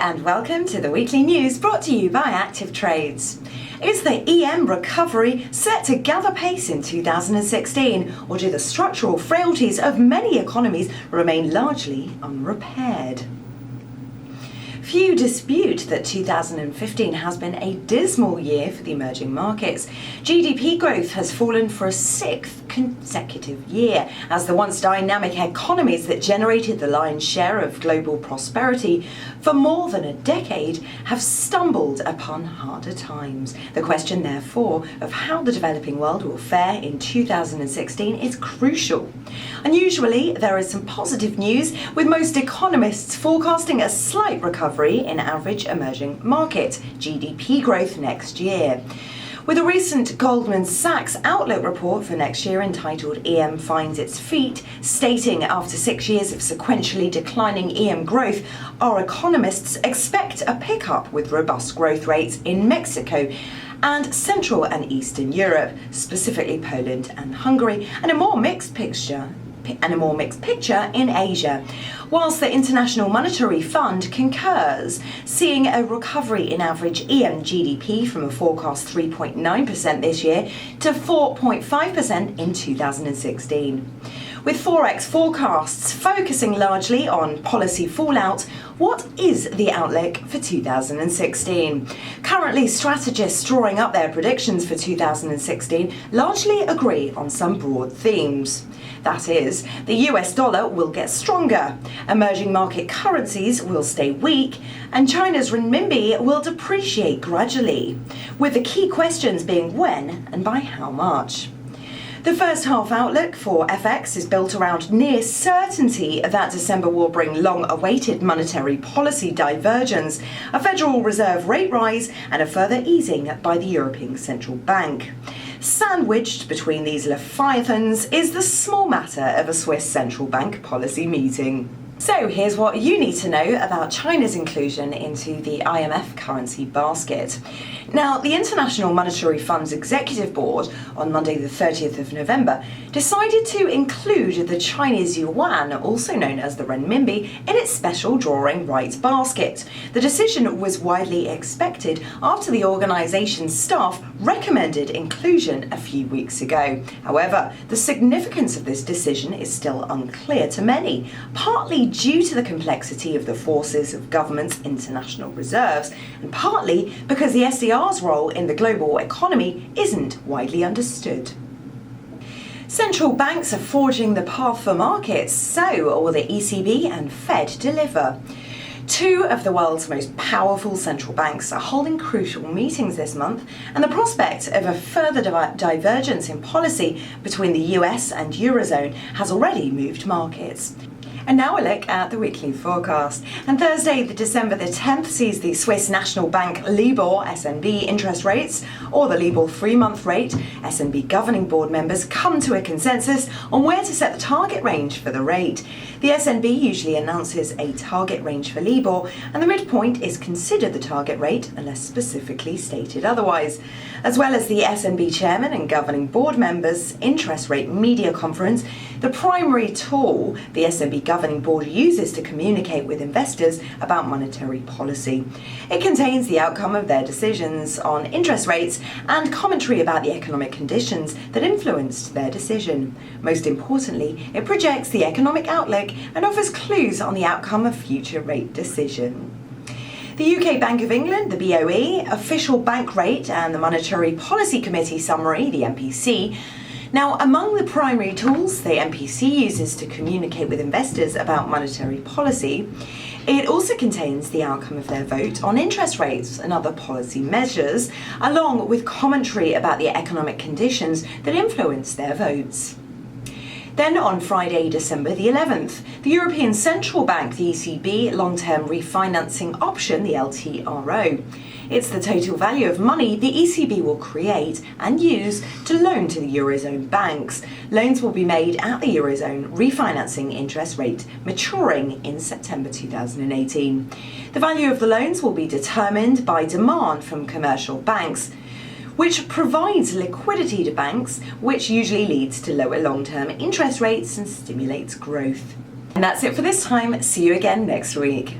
and welcome to the weekly news brought to you by ActivTrades. Is the EM recovery set to gather pace in 2016, or do the structural frailties of many economies remain largely unrepaired? Few dispute that 2015 has been a dismal year for the emerging markets. GDP growth has fallen for a sixth consecutive year, as the once dynamic economies that generated the lion's share of global prosperity for more than a decade have stumbled upon harder times. The question, therefore, of how the developing world will fare in 2016 is crucial. Unusually, there is some positive news, with most economists forecasting a slight recovery in average emerging market GDP growth next year. With a recent Goldman Sachs Outlook report for next year entitled EM Finds Its Feet, stating after 6 years of sequentially declining EM growth, our economists expect a pickup with robust growth rates in Mexico and Central and Eastern Europe, specifically Poland and Hungary, and a more mixed picture in Asia. Whilst the International Monetary Fund concurs, seeing a recovery in average EM GDP from a forecast 3.9% this year to 4.5% in 2016. With Forex forecasts focusing largely on policy fallout, what is the outlook for 2016? Currently, strategists drawing up their predictions for 2016 largely agree on some broad themes. That is, the US dollar will get stronger, emerging market currencies will stay weak, and China's renminbi will depreciate gradually, with the key questions being when and by how much. The first half outlook for FX is built around near certainty that December will bring long-awaited monetary policy divergence, a Federal Reserve rate rise, and a further easing by the European Central Bank. Sandwiched between these leviathans is the small matter of a Swiss central bank policy meeting. So here's what you need to know about China's inclusion into the IMF currency basket. Now, the International Monetary Fund's Executive Board on Monday the 30th of November decided to include the Chinese yuan, also known as the renminbi, in its special drawing rights basket. The decision was widely expected after the organisation's staff recommended inclusion a few weeks ago. However, the significance of this decision is still unclear to many, partly due to the complexity of the forces of government's international reserves, and partly because the SDR's role in the global economy isn't widely understood. Central banks are forging the path for markets, so will the ECB and Fed deliver. Two of the world's most powerful central banks are holding crucial meetings this month, and the prospect of a further divergence in policy between the US and Eurozone has already moved markets. And now a look at the weekly forecast. And Thursday, December the 10th, sees the Swiss National Bank LIBOR (SNB) interest rates, or the LIBOR 3-month rate. SNB governing board members come to a consensus on where to set the target range for the rate. The SNB usually announces a target range for LIBOR, and the midpoint is considered the target rate unless specifically stated otherwise. As well as the SNB chairman and governing board members' interest rate media conference, the primary tool the SNB governing board uses to communicate with investors about monetary policy. It contains the outcome of their decisions on interest rates and commentary about the economic conditions that influenced their decision. Most importantly, it projects the economic outlook and offers clues on the outcome of future rate decision. The UK Bank of England, the BOE, official bank rate, and the Monetary Policy Committee summary, the MPC. Now, among the primary tools the MPC uses to communicate with investors about monetary policy, it also contains the outcome of their vote on interest rates and other policy measures, along with commentary about the economic conditions that influence their votes. Then on Friday, December the 11th, the European Central Bank, the ECB, long-term refinancing option, the LTRO. It's the total value of money the ECB will create and use to loan to the Eurozone banks. Loans will be made at the Eurozone refinancing interest rate, maturing in September 2018. The value of the loans will be determined by demand from commercial banks, which provides liquidity to banks, which usually leads to lower long-term interest rates and stimulates growth. And that's it for this time. See you again next week.